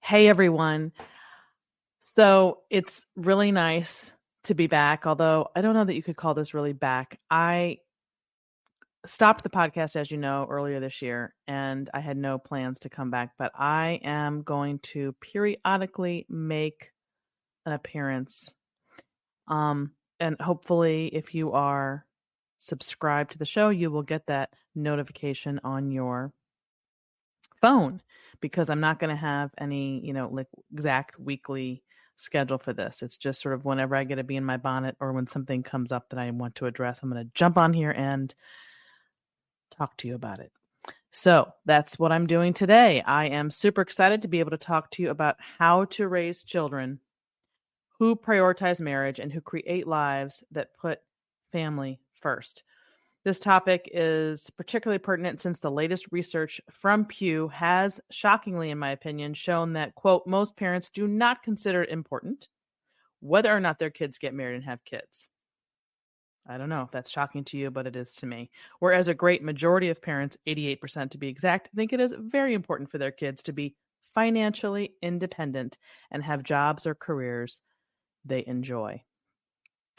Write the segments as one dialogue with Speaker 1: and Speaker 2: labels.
Speaker 1: Hey, everyone. So it's really nice to be back, although I don't know that you could call this really back. I stopped the podcast, as you know, earlier this year, and I had no plans to come back, but I am going to periodically make an appearance. And hopefully, if you are subscribed to the show, you will get that notification on your phone, because I'm not going to have any, like exact weekly schedule for this. It's just sort of whenever I get to be in my bonnet or when something comes up that I want to address, I'm going to jump on here and talk to you about it. So that's what I'm doing today. I am super excited to be able to talk to you about how to raise children who prioritize marriage and who create lives that put family first. This topic is particularly pertinent since the latest research from Pew has, shockingly, in my opinion, shown that, quote, most parents do not consider it important whether or not their kids get married and have kids. I don't know if that's shocking to you, but it is to me. Whereas a great majority of parents, 88% to be exact, think it is very important for their kids to be financially independent and have jobs or careers they enjoy.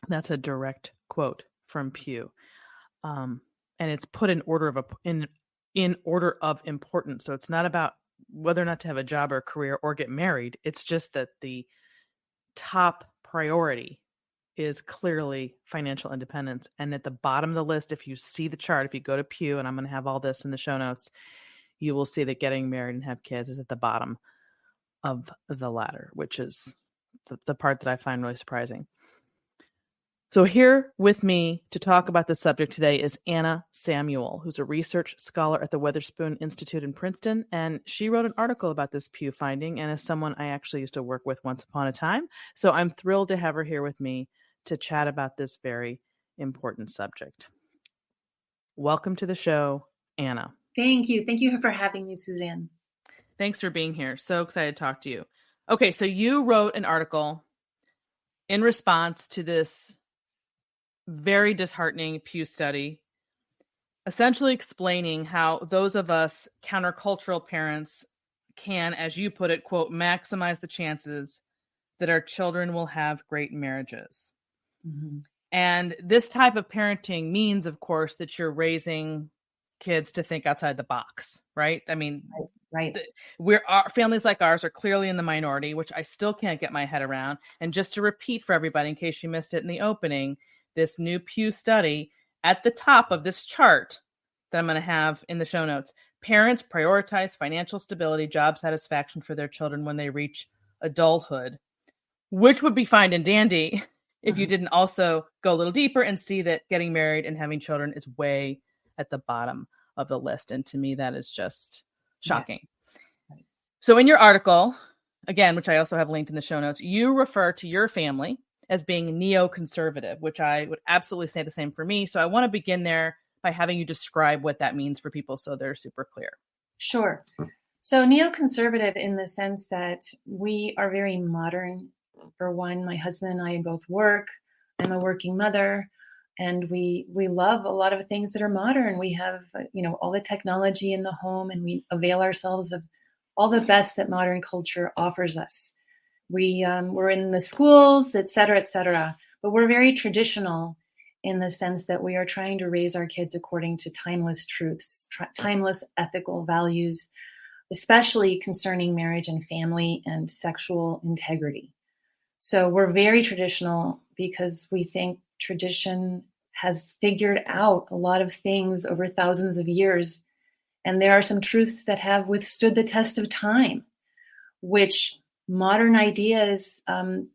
Speaker 1: That's a direct quote from Pew. And it's put in order of in order of importance. So it's not about whether or not to have a job or a career or get married. It's just that the top priority is clearly financial independence. And at the bottom of the list, if you see the chart, if you go to Pew, and I'm going to have all this in the show notes, you will see that getting married and have kids is at the bottom of the ladder, which is the part that I find really surprising. So here with me to talk about this subject today is Anna Samuel, who's a research scholar at the Witherspoon Institute in Princeton, and she wrote an article about this Pew finding, and is someone I actually used to work with once upon a time. So I'm thrilled to have her here with me to chat about this very important subject. Welcome to the show, Anna.
Speaker 2: Thank you. Thank you for having me, Suzanne.
Speaker 1: Thanks for being here. So excited to talk to you. Okay, so you wrote an article in response to this very disheartening Pew study, essentially explaining how those of us countercultural parents can, as you put it, quote, maximize the chances that our children will have great marriages. Mm-hmm. And this type of parenting means, of course, that you're raising kids to think outside the box, right? I mean,
Speaker 2: right.
Speaker 1: Families like ours are clearly in the minority, which I still can't get my head around. And just to repeat for everybody, in case you missed it in the opening, this new Pew study at the top of this chart that I'm going to have in the show notes, parents prioritize financial stability, job satisfaction for their children when they reach adulthood, which would be fine and dandy if you didn't also go a little deeper and see that getting married and having children is way at the bottom of the list. And to me, that is just shocking. Yeah. So in your article, again, which I also have linked in the show notes, you refer to your family as being neoconservative, which I would absolutely say the same for me. So I want to begin there by having you describe what that means for people so they're super clear.
Speaker 2: Sure. So neoconservative in the sense that we are very modern. For one, my husband and I both work. I'm a working mother, and we love a lot of things that are modern. We have, all the technology in the home, and we avail ourselves of all the best that modern culture offers us. We're in the schools, et cetera, but we're very traditional in the sense that we are trying to raise our kids according to timeless truths, timeless ethical values, especially concerning marriage and family and sexual integrity. So we're very traditional because we think tradition has figured out a lot of things over thousands of years. And there are some truths that have withstood the test of time, which modern ideas,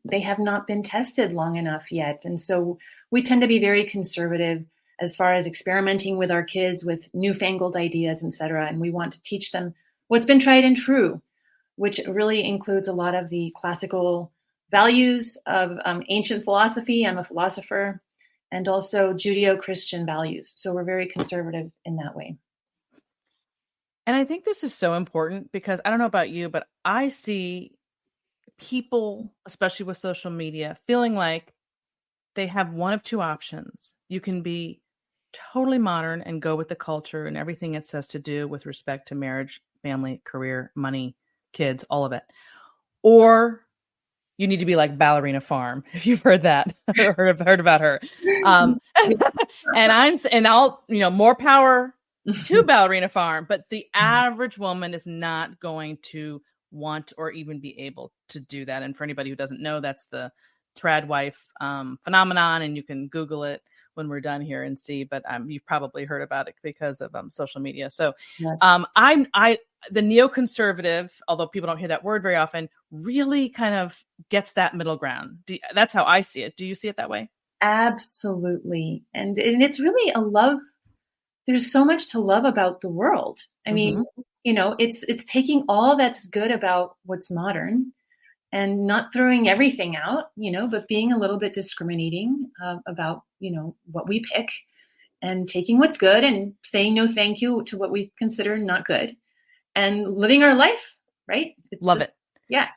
Speaker 2: they have not been tested long enough yet. And so we tend to be very conservative as far as experimenting with our kids with newfangled ideas, et cetera. And we want to teach them what's been tried and true, which really includes a lot of the classical values of ancient philosophy. I'm a philosopher, and also Judeo-Christian values. So we're very conservative in that way.
Speaker 1: And I think this is so important because I don't know about you, but I see people, especially with social media, feeling like they have one of two options. You can be totally modern and go with the culture and everything it says to do with respect to marriage, family, career, money, kids, all of it. or you need to be like Ballerina Farm, if you've heard that or heard about her. And I'll, more power to Ballerina Farm, but the average woman is not going to want or even be able to do that. And for anybody who doesn't know, that's the trad wife phenomenon, and you can Google it when we're done here and see, but you've probably heard about it because of social media. So the neoconservative, although people don't hear that word very often, really kind of gets that middle ground. That's how I see it. Do you see it that way?
Speaker 2: Absolutely. And it's really a love. There's so much to love about the world. I mean, it's taking all that's good about what's modern and not throwing everything out, but being a little bit discriminating about, what we pick, and taking what's good and saying no thank you to what we consider not good, and living our life, right?
Speaker 1: Love it.
Speaker 2: Yeah.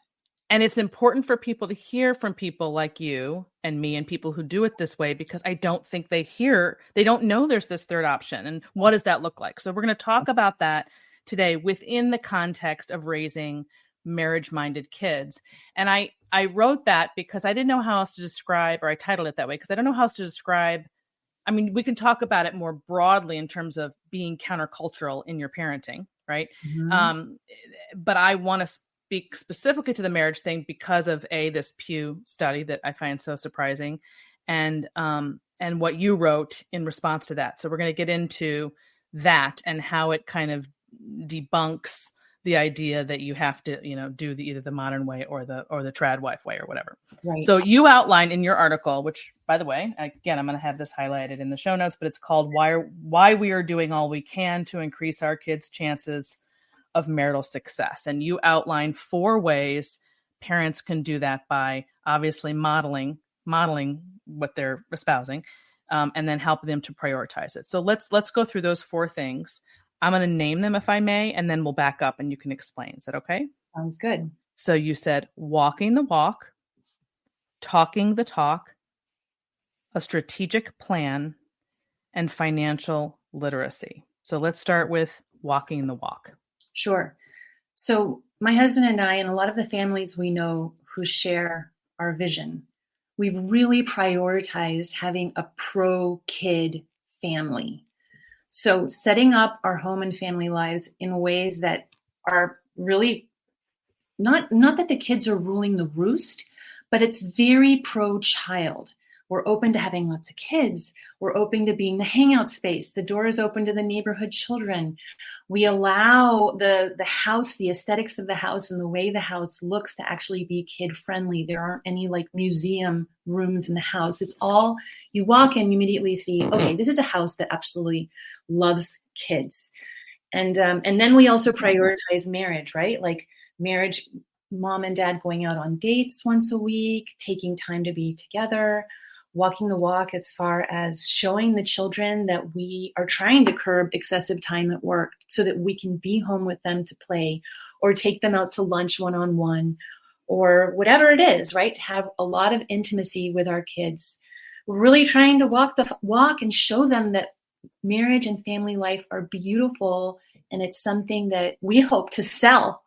Speaker 1: And it's important for people to hear from people like you and me and people who do it this way, because I don't think they don't know there's this third option. And what does that look like? So we're going to talk about that today within the context of raising marriage-minded kids. And I wrote that because I didn't know how else to describe, or I titled it that way because I don't know how else to describe. I mean, we can talk about it more broadly in terms of being countercultural in your parenting, right? Mm-hmm. But I want to speak specifically to the marriage thing because of this Pew study that I find so surprising, and what you wrote in response to that. So we're going to get into that and how it kind of debunks the idea that you have to, do either the modern way or the trad wife way or whatever. Right. So you outline in your article, which, by the way, again, I'm going to have this highlighted in the show notes, but it's called Why We Are Doing All We Can to Increase Our Kids' Chances of Marital Success. And you outline 4 ways parents can do that by obviously modeling what they're espousing, and then help them to prioritize it. So let's go through those 4 things. I'm going to name them if I may, and then we'll back up and you can explain. Is that okay?
Speaker 2: Sounds good.
Speaker 1: So you said walking the walk, talking the talk, a strategic plan, and financial literacy. So let's start with walking the walk.
Speaker 2: Sure. So my husband and I, and a lot of the families we know who share our vision, we've really prioritized having a pro-kid family. So setting up our home and family lives in ways that are really not that the kids are ruling the roost, but it's very pro-child. We're open to having lots of kids. We're open to being the hangout space. The door is open to the neighborhood children. We allow the house, the aesthetics of the house and the way the house looks to actually be kid friendly. There aren't any like museum rooms in the house. It's all, you walk in, you immediately see, okay, this is a house that absolutely loves kids. And then we also prioritize marriage, right? Like marriage, mom and dad going out on dates once a week, taking time to be together, walking the walk as far as showing the children that we are trying to curb excessive time at work so that we can be home with them to play or take them out to lunch one-on-one or whatever it is, right? To have a lot of intimacy with our kids. We're really trying to walk the walk and show them that marriage and family life are beautiful, and it's something that we hope to sell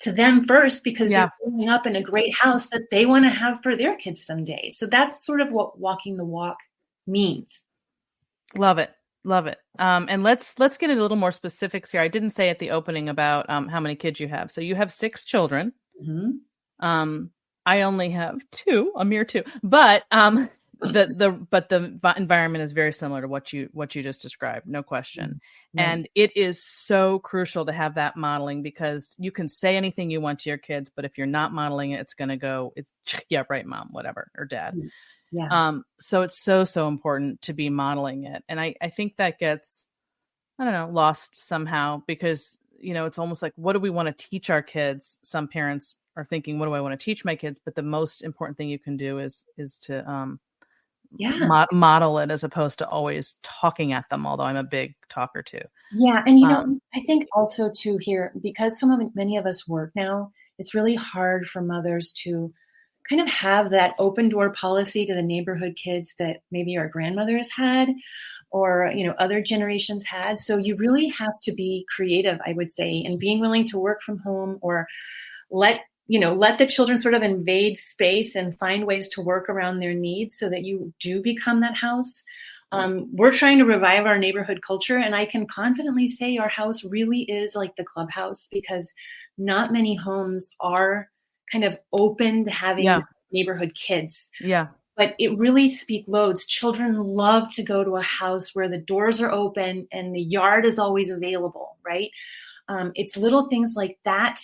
Speaker 2: to them first because they're growing up in a great house that they want to have for their kids someday. So that's sort of what walking the walk means.
Speaker 1: Love it. Love it. And let's get a little more specifics here. I didn't say at the opening about how many kids you have. So you have 6 children. Mm-hmm. I only have 2, a mere 2, but the environment is very similar to what you just described, no question. Mm-hmm. And it is so crucial to have that modeling, because you can say anything you want to your kids, but if you're not modeling it, it's going to go, yeah, right, mom, whatever, or dad. Yeah. So it's so important to be modeling it. And I think that gets, I don't know, lost somehow, because, it's almost like, what do we want to teach our kids? Some parents are thinking, what do I want to teach my kids? But the most important thing you can do is to, model it, as opposed to always talking at them, although I'm a big talker too.
Speaker 2: Yeah. And, I think also too here, because many of us work now, it's really hard for mothers to kind of have that open door policy to the neighborhood kids that maybe our grandmothers had or, other generations had. So you really have to be creative, I would say, and being willing to work from home or let let the children sort of invade space and find ways to work around their needs so that you do become that house. We're trying to revive our neighborhood culture, and I can confidently say our house really is like the clubhouse, because not many homes are kind of open to having neighborhood kids.
Speaker 1: Yeah.
Speaker 2: But it really speaks loads. Children love to go to a house where the doors are open and the yard is always available, right? It's little things like that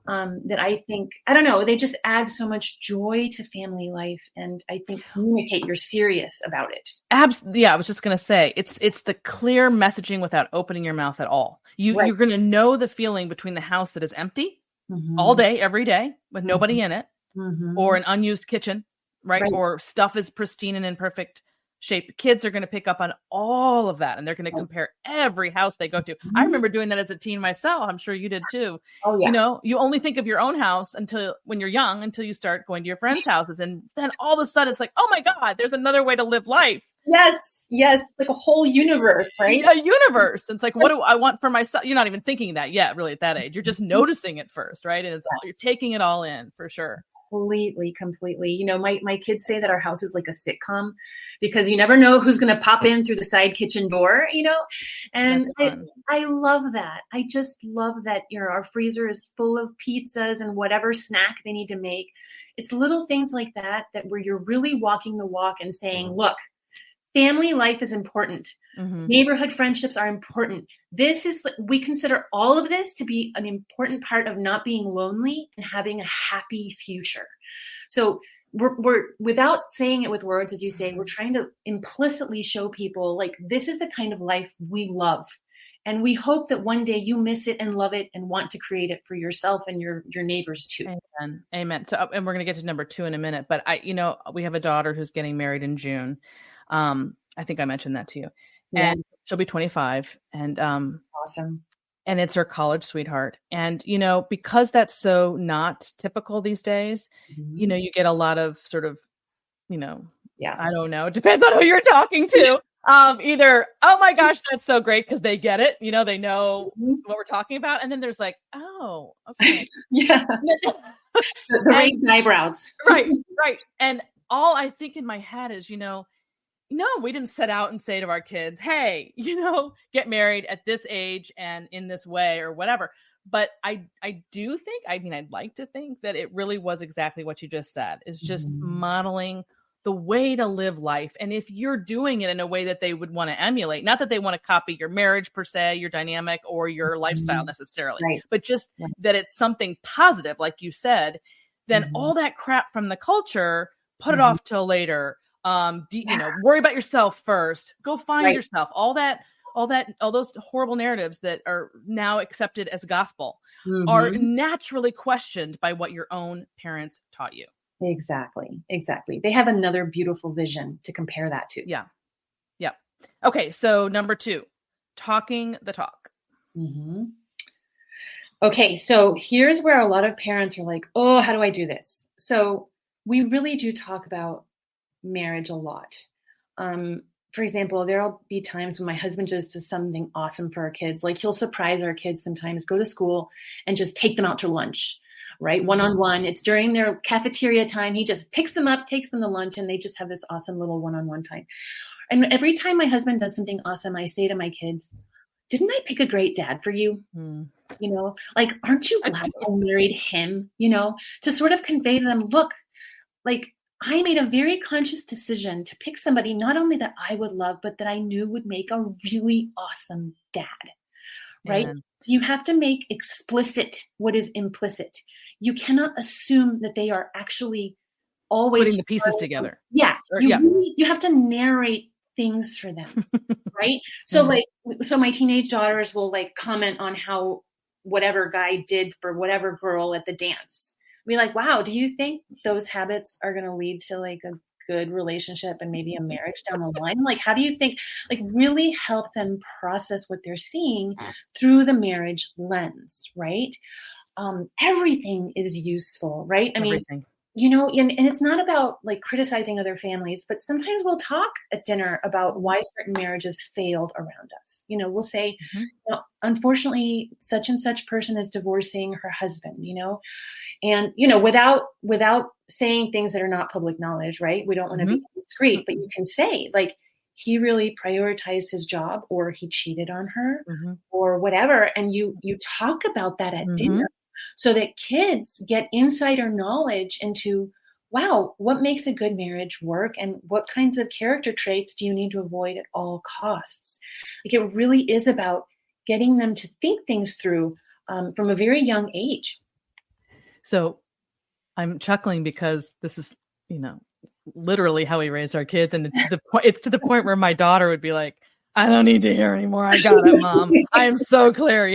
Speaker 2: that I think, I don't know, they just add so much joy to family life. And I think communicate you're serious about it.
Speaker 1: Yeah, I was just going to say, it's the clear messaging without opening your mouth at all. You're going to know the feeling between the house that is empty all day, every day, with nobody in it, or an unused kitchen. Right? Or stuff is pristine and in perfect shape. Kids are going to pick up on all of that, and they're going to compare every house they go to. I remember doing that as a teen myself. I'm sure you did too.
Speaker 2: Oh, yeah.
Speaker 1: You only think of your own house when you're young, until you start going to your friends' houses. And then all of a sudden it's like, oh my God, there's another way to live life.
Speaker 2: Yes. Like a whole universe, right?
Speaker 1: A universe. It's like, what do I want for myself? You're not even thinking that yet, really, at that age. You're just noticing it first, right? And you're taking it all in, for sure.
Speaker 2: Completely. My kids say that our house is like a sitcom, because you never know who's going to pop in through the side kitchen door, and I love that. I just love that, our freezer is full of pizzas and whatever snack they need to make. It's little things like that where you're really walking the walk and saying, look, family life is important. Neighborhood friendships are important. We consider all of this to be an important part of not being lonely and having a happy future. So we're without saying it with words, as you say, we're trying to implicitly show people, like, this is the kind of life we love. And we hope that one day you miss it and love it and want to create it for yourself and your neighbors too.
Speaker 1: Amen. So, and we're going to get to number 2 in a minute, but we have a daughter who's getting married in June. I think I mentioned that to you.
Speaker 2: Yeah.
Speaker 1: And she'll be 25, and
Speaker 2: awesome.
Speaker 1: And it's her college sweetheart. And, because that's so not typical these days, you get a lot of sort of, I don't know, it depends on who you're talking to. Either, oh my gosh, that's so great, because they get it, they know what we're talking about. And then there's like, oh, okay.
Speaker 2: Yeah. The raised eyebrows.
Speaker 1: Right. And all I think in my head is, no, we didn't set out and say to our kids, hey, get married at this age and in this way or whatever. But I do think, I'd like to think that it really was exactly what you just said, is just modeling the way to live life. And if you're doing it in a way that they would want to emulate, not that they want to copy your marriage per se, your dynamic, or your lifestyle necessarily, but just that it's something positive, like you said, then all that crap from the culture, put it off till later. Worry about yourself first. Go find yourself. All those horrible narratives that are now accepted as gospel are naturally questioned by what your own parents taught you.
Speaker 2: Exactly. They have another beautiful vision to compare that to.
Speaker 1: Yeah. Okay. So number 2, talking the talk.
Speaker 2: Okay. So here's where a lot of parents are like, oh, how do I do this? So we really do talk about marriage a lot. For example, there'll be times when my husband just does something awesome for our kids. Like, he'll surprise our kids sometimes, go to school and just take them out to lunch, right? One-on-one. It's during their cafeteria time. He just picks them up, takes them to lunch, and they just have this awesome little one-on-one time. And every time my husband does something awesome, I say to my kids, didn't I pick a great dad for you? Like, aren't you glad I married him? To sort of convey to them, look, like, I made a very conscious decision to pick somebody not only that I would love, but that I knew would make a really awesome dad, right? So you have to make explicit what is implicit. You cannot assume that they are actually always
Speaker 1: putting the pieces together.
Speaker 2: Yeah. You have to narrate things for them, right? So so my teenage daughters will comment on how whatever guy did for whatever girl at the dance. Be like, wow, do you think those habits are going to lead to a good relationship and maybe a marriage down the line? How do you think, really help them process what they're seeing through the marriage lens, right? Everything is useful, right?
Speaker 1: Everything.
Speaker 2: and it's not about like criticizing other families, but sometimes we'll talk at dinner about why certain marriages failed around us. We'll say, unfortunately, such and such person is divorcing her husband, and, without saying things that are not public knowledge, right? We don't want to be discreet, but you can say like, he really prioritized his job, or he cheated on her, or whatever. And you talk about that at dinner, so that kids get insider knowledge into, wow, what makes a good marriage work, and what kinds of character traits do you need to avoid at all costs? Like, it really is about getting them to think things through from a very young age.
Speaker 1: So I'm chuckling because this is, literally how we raise our kids. And it's to the point where my daughter would be like, I don't need to hear anymore. I got it, Mom. I am so clear.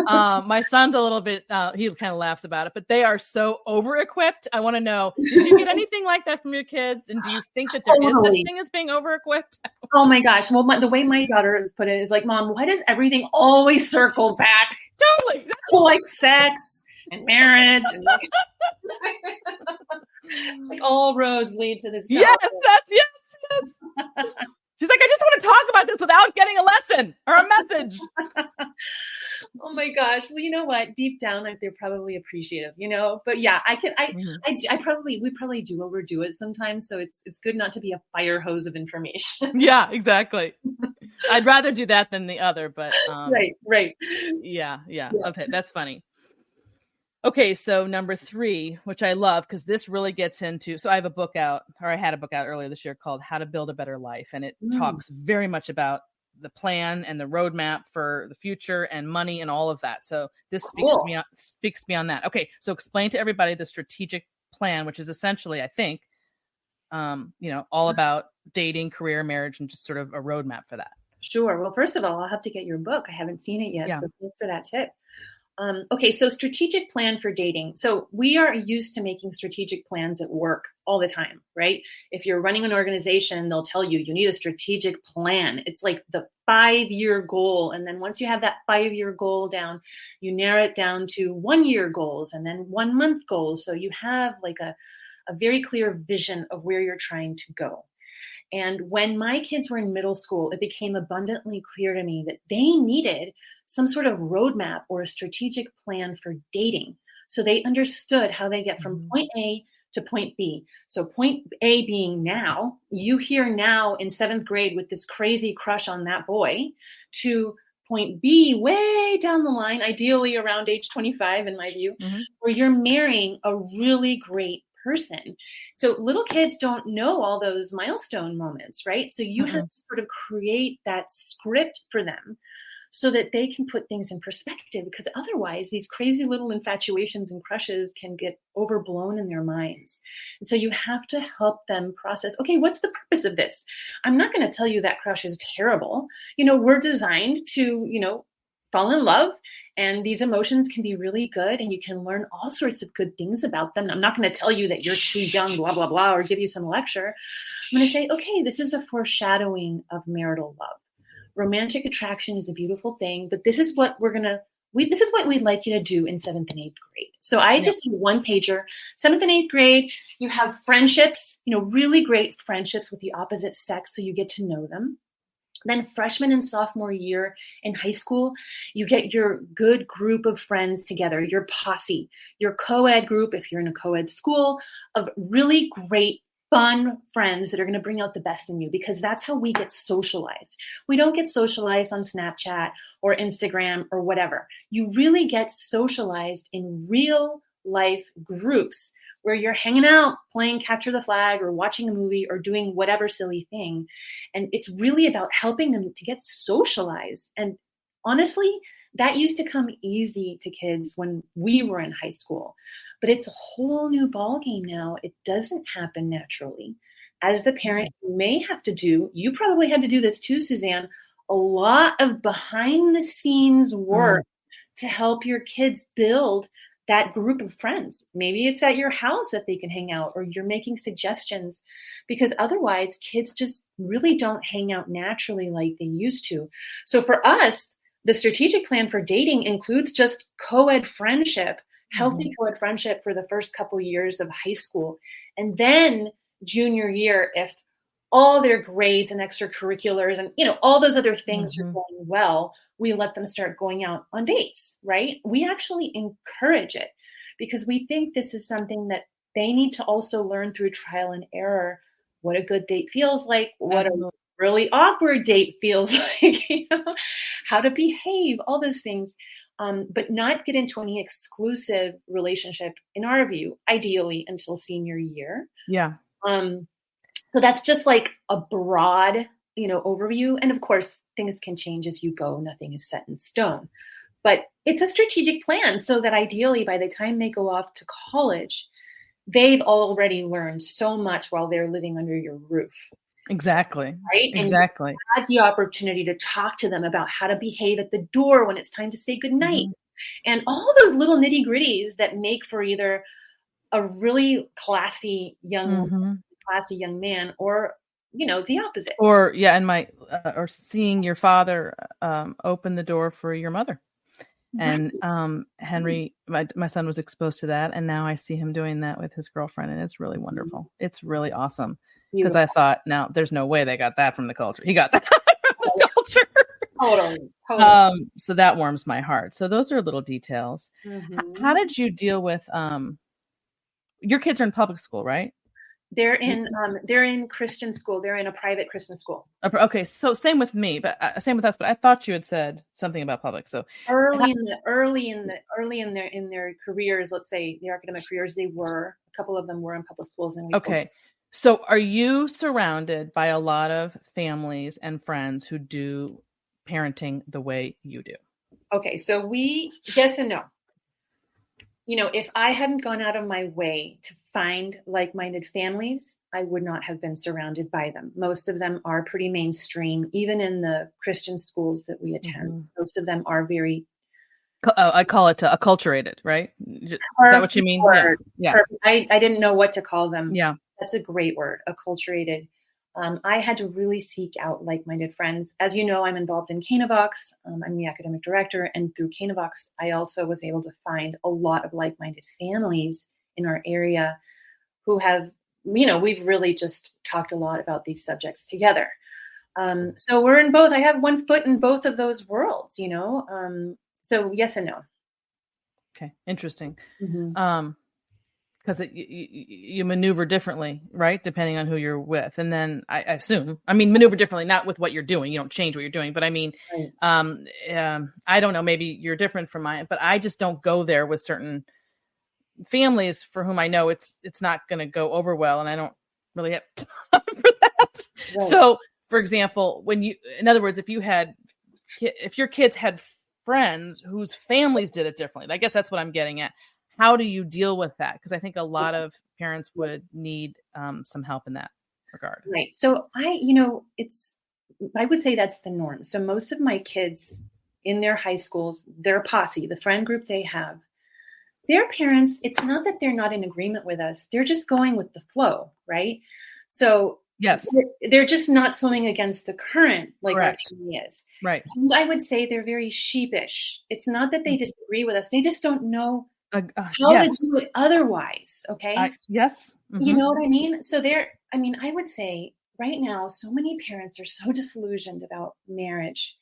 Speaker 1: My son's a little bit, he kind of laughs about it, but they are so over-equipped. I want to know, did you get anything like that from your kids? And do you think that there is such thing as being over-equipped?
Speaker 2: Oh my gosh. Well, the way my daughter has put it is like, Mom, why does everything always circle back?
Speaker 1: Totally.
Speaker 2: To like sex and marriage and like all roads lead to this.
Speaker 1: Yes. She's like, I just want to talk about this without getting a lesson or a message.
Speaker 2: Oh my gosh. Well, you know what? Deep down, like, they're probably appreciative, but yeah, we probably do overdo it sometimes. So it's good not to be a fire hose of information.
Speaker 1: Yeah, exactly. I'd rather do that than the other, but
Speaker 2: right.
Speaker 1: Yeah. Okay. That's funny. Okay, so number 3, which I love because this really gets into, so I have a book out, or I had a book out earlier this year called How to Build a Better Life. And it talks very much about the plan and the roadmap for the future and money and all of that. So this speaks to me on that. Okay, so explain to everybody the strategic plan, which is essentially, I think, all about dating, career, marriage, and just sort of a roadmap for that.
Speaker 2: Sure. Well, first of all, I'll have to get your book. I haven't seen it yet. Yeah. So thanks for that tip. Okay, so strategic plan for dating. So we are used to making strategic plans at work all the time, right? If you're running an organization, they'll tell you need a strategic plan. It's like the 5-year goal. And then once you have that 5-year goal down, you narrow it down to 1-year goals and then 1-month goals. So you have like a very clear vision of where you're trying to go. And when my kids were in middle school, it became abundantly clear to me that they needed some sort of roadmap or a strategic plan for dating. So they understood how they get from point A to point B. So point A being now, you hear now in 7th grade with this crazy crush on that boy, to point B way down the line, ideally around age 25 in my view, where you're marrying a really great person. So little kids don't know all those milestone moments, right? So you have to sort of create that script for them so that they can put things in perspective, because otherwise these crazy little infatuations and crushes can get overblown in their minds. And so you have to help them process, okay, what's the purpose of this? I'm not going to tell you that crush is terrible. We're designed to, fall in love, and these emotions can be really good, and you can learn all sorts of good things about them. I'm not going to tell you that you're too young, blah, blah, blah, or give you some lecture. I'm going to say, okay, this is a foreshadowing of marital love. Romantic attraction is a beautiful thing, but this is what this is what we'd like you to do in 7th and 8th grade. So I just did 1-pager. 7th and 8th grade, you have friendships, really great friendships with the opposite sex, so you get to know them. Then freshman and sophomore year in high school, you get your good group of friends together, your posse, your co-ed group, if you're in a co-ed school, of really great fun friends that are going to bring out the best in you, because that's how we get socialized. We don't get socialized on Snapchat or Instagram or whatever. You really get socialized in real life groups where you're hanging out, playing capture the flag or watching a movie or doing whatever silly thing. And it's really about helping them to get socialized. And honestly, that used to come easy to kids when we were in high school. But it's a whole new ballgame now. It doesn't happen naturally. As the parent, you may have to do, you probably had to do this too, Suzanne, a lot of behind the scenes work to help your kids build that group of friends. Maybe it's at your house that they can hang out, or you're making suggestions, because otherwise kids just really don't hang out naturally like they used to. So for us, the strategic plan for dating includes just co-ed friendship healthy co-ed friendship for the first couple years of high school. And then junior year, if all their grades and extracurriculars and, all those other things are going well, we let them start going out on dates, right? We actually encourage it because we think this is something that they need to also learn through trial and error, what a good date feels like, what a really awkward date feels like, how to behave, all those things, but not get into any exclusive relationship, in our view, ideally until senior year.
Speaker 1: Yeah.
Speaker 2: So that's just like a broad, overview. And of course, things can change as you go. Nothing is set in stone. But it's a strategic plan so that ideally by the time they go off to college, they've already learned so much while they're living under your roof.
Speaker 1: Exactly.
Speaker 2: Right?
Speaker 1: Exactly.
Speaker 2: And you had the opportunity to talk to them about how to behave at the door when it's time to say goodnight. And all those little nitty gritties that make for either a really classy young man or, the opposite.
Speaker 1: Or, or seeing your father open the door for your mother. And Henry, my son was exposed to that. And now I see him doing that with his girlfriend. And it's really wonderful. It's really awesome. Because I thought, now there's no way they got that from the culture. He got that from the culture. Totally. So that warms my heart. So those are little details. How did you deal with, your kids are in public school, right?
Speaker 2: They're in Christian school. They're in a private Christian school.
Speaker 1: Okay, so same with me, but same with us. But I thought you had said something about public. So
Speaker 2: early in their careers, let's say their academic careers, a couple of them were in public schools. And
Speaker 1: so are you surrounded by a lot of families and friends who do parenting the way you do?
Speaker 2: Okay, so yes and no. If I hadn't gone out of my way to find like-minded families, I would not have been surrounded by them. Most of them are pretty mainstream, even in the Christian schools that we attend. Most of them are very...
Speaker 1: I call it acculturated, right? Is that what you mean?
Speaker 2: Word. Yeah. I didn't know what to call them.
Speaker 1: Yeah.
Speaker 2: That's a great word, acculturated. I had to really seek out like-minded friends. As you know, I'm involved in Canavox. I'm the academic director. And through Canavox, I also was able to find a lot of like-minded families in our area who have, we've really just talked a lot about these subjects together. So we're in both. I have one foot in both of those worlds, so yes and no.
Speaker 1: Okay. Interesting. Because you maneuver differently, right? Depending on who you're with. And then I assume, maneuver differently, not with what you're doing. You don't change what you're doing. But I don't know, maybe you're different from mine, but I just don't go there with certain families for whom I know it's not going to go over well. And I don't really have time for that. Right. So, for example, in other words, if your kids had friends whose families did it differently, I guess that's what I'm getting at. How do you deal with that? Because I think a lot of parents would need some help in that regard.
Speaker 2: Right. So I would say that's the norm. So most of my kids in their high schools, their posse, the friend group they have, their parents, it's not that they're not in agreement with us. They're just going with the flow, right? So
Speaker 1: yes,
Speaker 2: they're just not swimming against the current like our family is.
Speaker 1: Right.
Speaker 2: And I would say they're very sheepish. It's not that they disagree with us. They just don't know how to do it otherwise. Okay.
Speaker 1: Yes.
Speaker 2: You know what I mean? So I would say right now, so many parents are so disillusioned about marriage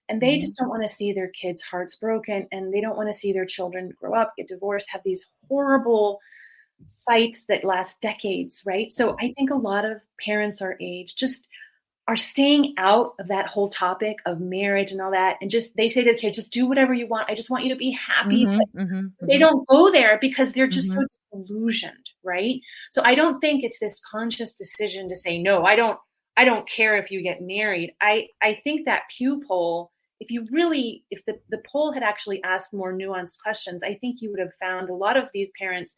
Speaker 2: and they just don't want to see their kids' hearts broken and they don't want to see their children grow up, get divorced, have these horrible fights that last decades. Right. So I think a lot of parents our age just are staying out of that whole topic of marriage and all that. And they say to the kids, just do whatever you want. I just want you to be happy. They don't go there because they're just so disillusioned. Right. So I don't think it's this conscious decision to say, no, I don't care if you get married. I think that Pew poll, if the poll had actually asked more nuanced questions, I think you would have found a lot of these parents,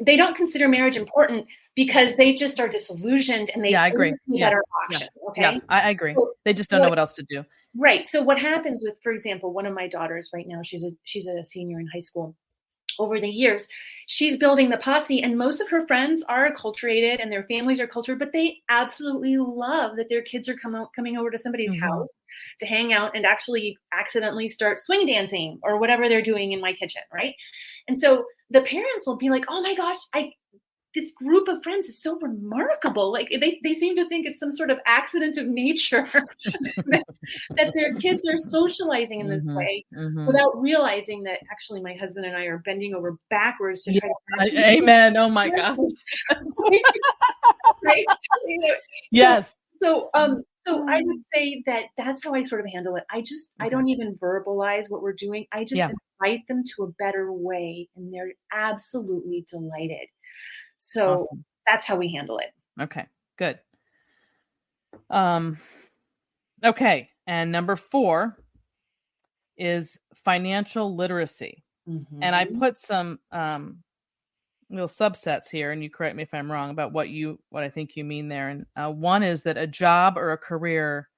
Speaker 2: they don't consider marriage important because they just are disillusioned and they
Speaker 1: agree.
Speaker 2: Better option. Okay.
Speaker 1: Yeah, I agree. So, they just don't know what else to do.
Speaker 2: Right. So what happens with, for example, one of my daughters right now, she's a senior in high school. over the years, she's building the Potsy, and most of her friends are acculturated and their families are cultured, but they absolutely love that their kids are coming over to somebody's house to hang out and actually accidentally start swing dancing or whatever they're doing in my kitchen, right? And so the parents will be like, oh my gosh, this group of friends is so remarkable. Like they seem to think it's some sort of accident of nature that their kids are socializing in this way without realizing that actually my husband and I are bending over backwards to try to.
Speaker 1: Amen. Oh my gosh.
Speaker 2: Right?
Speaker 1: Yes.
Speaker 2: So I would say that that's how I sort of handle it. I don't even verbalize what we're doing. I just invite them to a better way, and they're absolutely delighted. So awesome. That's how we handle it.
Speaker 1: Okay, good. Okay. And number 4 is financial literacy. And I put some little subsets here, and you correct me if I'm wrong about what I think you mean there. And one is that a job or a career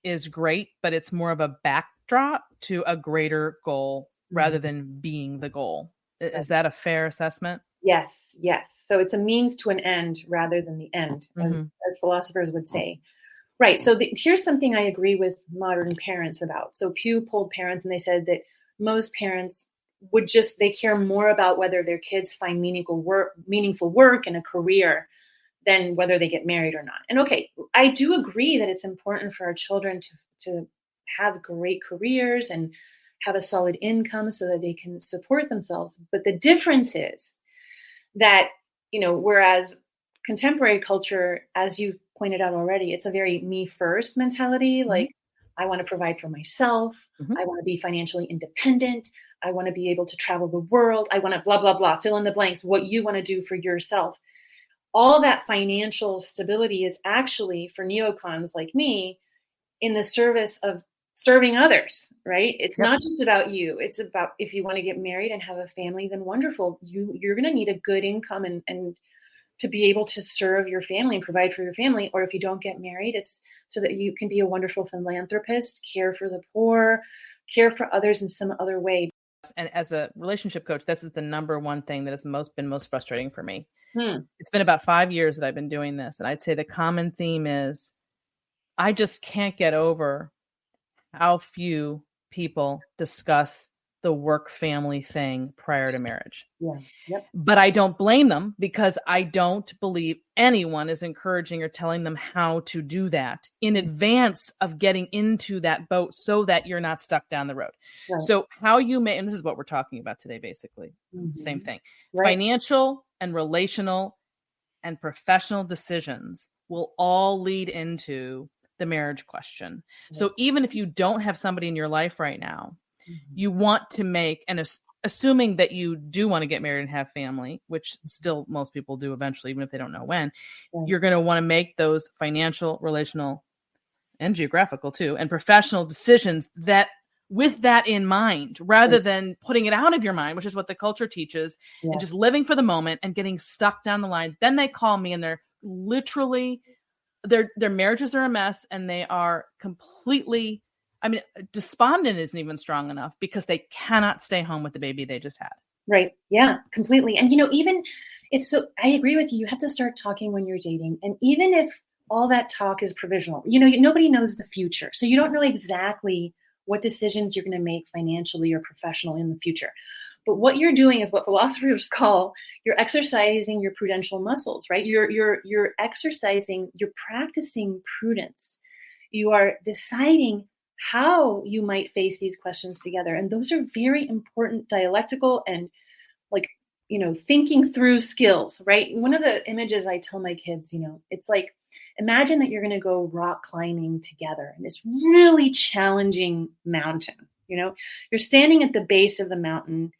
Speaker 1: is great, but it's more of a backdrop to a greater goal rather than being the goal. Is that a fair assessment?
Speaker 2: Yes. So it's a means to an end rather than the end, as philosophers would say. Right. So here's something I agree with modern parents about. So Pew polled parents, and they said that most parents they care more about whether their kids find meaningful work and a career than whether they get married or not. And okay, I do agree that it's important for our children to have great careers and have a solid income so that they can support themselves. But the difference is that, whereas contemporary culture, as you pointed out already, it's a very me first mentality. Like, I want to provide for myself. I want to be financially independent. I want to be able to travel the world. I want to blah, blah, blah, fill in the blanks, what you want to do for yourself. All that financial stability is actually, for neocons like me, in the service of serving others, right? It's not just about you. It's about, if you want to get married and have a family, then wonderful. You're going to need a good income and to be able to serve your family and provide for your family. Or if you don't get married, it's so that you can be a wonderful philanthropist, care for the poor, care for others in some other way.
Speaker 1: And as a relationship coach, this is the number one thing that has been most frustrating for me. It's been about 5 years that I've been doing this. And I'd say the common theme is I just can't get over how few people discuss the work family thing prior to marriage. But I don't blame them, because I don't believe anyone is encouraging or telling them how to do that in advance of getting into that boat so that you're not stuck down the road. So how you may, and this is what we're talking about today, basically, same thing, financial and relational and professional decisions will all lead into the marriage question. So even if you don't have somebody in your life right now, you want to make, and assuming that you do want to get married and have family, which still most people do eventually, even if they don't know when, you're going to want to make those financial, relational, and geographical too, and professional decisions that with that in mind, rather than putting it out of your mind, which is what the culture teaches, and just living for the moment and getting stuck down the line. Then they call me and they're literally, their marriages are a mess, and they are completely, despondent isn't even strong enough, because they cannot stay home with the baby they just had.
Speaker 2: Right. Yeah, completely. And, even I agree with you. You have to start talking when you're dating. And even if all that talk is provisional, nobody knows the future. So you don't know exactly what decisions you're going to make financially or professionally in the future. But what you're doing is what philosophers call, you're exercising your prudential muscles, right? You're practicing prudence. You are deciding how you might face these questions together. And those are very important dialectical and thinking through skills, right? One of the images I tell my kids, it's like, imagine that you're going to go rock climbing together in this really challenging mountain. You're standing at the base of the mountain,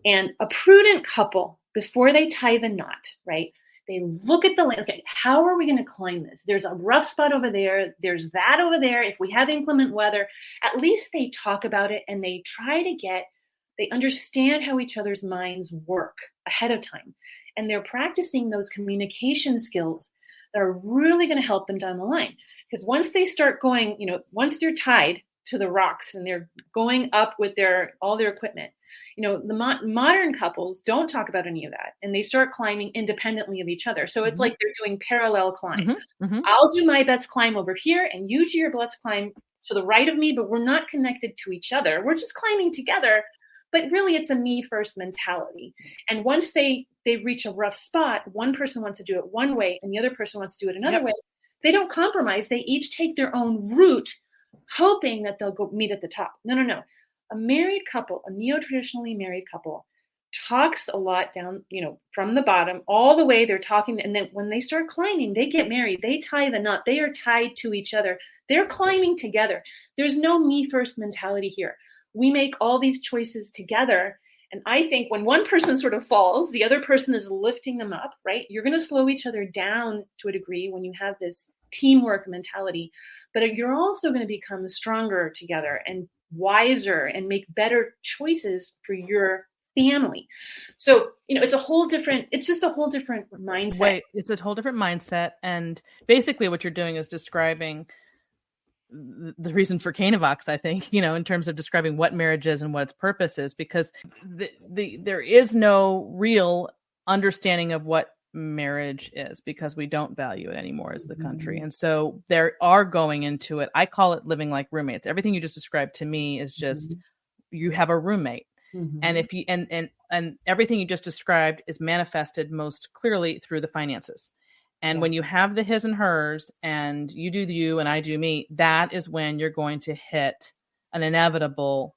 Speaker 2: and a prudent couple, before they tie the knot, right? They look at the land. Okay, how are we going to climb this? There's a rough spot over there. There's that over there. If we have inclement weather, at least they talk about it, and they they understand how each other's minds work ahead of time. And they're practicing those communication skills that are really going to help them down the line. Because once they start going, once they're tied to the rocks and they're going up with all their equipment, The modern couples don't talk about any of that, and they start climbing independently of each other. So it's like they're doing parallel climb. I'll do my best climb over here, and you do your best climb to the right of me, but we're not connected to each other. We're just climbing together. But really, it's a me first mentality. And once they reach a rough spot, one person wants to do it one way and the other person wants to do it another way. They don't compromise. They each take their own route, hoping that they'll go meet at the top. No. A married couple, a neo-traditionally married couple, talks a lot down, from the bottom all the way. They're talking. And then when they start climbing, they get married. They tie the knot. They are tied to each other. They're climbing together. There's no me first mentality here. We make all these choices together. And I think when one person sort of falls, the other person is lifting them up, right? You're going to slow each other down to a degree when you have this teamwork mentality, but you're also going to become stronger together and wiser and make better choices for your family. So, it's just a whole different mindset.
Speaker 1: Wait, it's a whole different mindset. And basically what you're doing is describing the reason for Canavox, I think, in terms of describing what marriage is and what its purpose is, because there is no real understanding of what marriage is because we don't value it anymore as the country. And so there are going into it. I call it living like roommates. Everything you just described to me is just, you have a roommate. And if you, and everything you just described is manifested most clearly through the finances. And when you have the his and hers and you do you and I do me, that is when you're going to hit an inevitable